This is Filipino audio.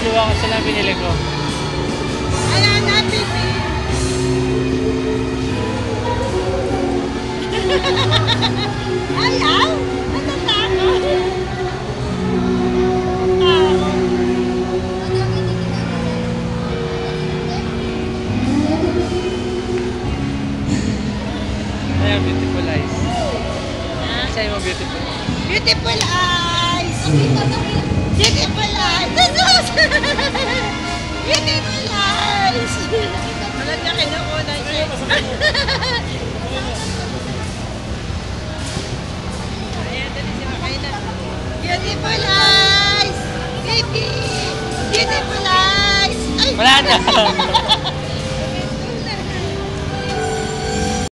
dalawa kasi lang binili ko. Ayan na, baby. Ayaw? Natatakot? Ayan, beautiful eyes. Sa'yo mo beautiful. Beautiful eyes! Beautiful eyes! Beautiful eyes! Alam niya kinukunan siya. Ayan, dali siya makain na. Beautiful eyes! Baby! Beautiful eyes! Ay! Wala na!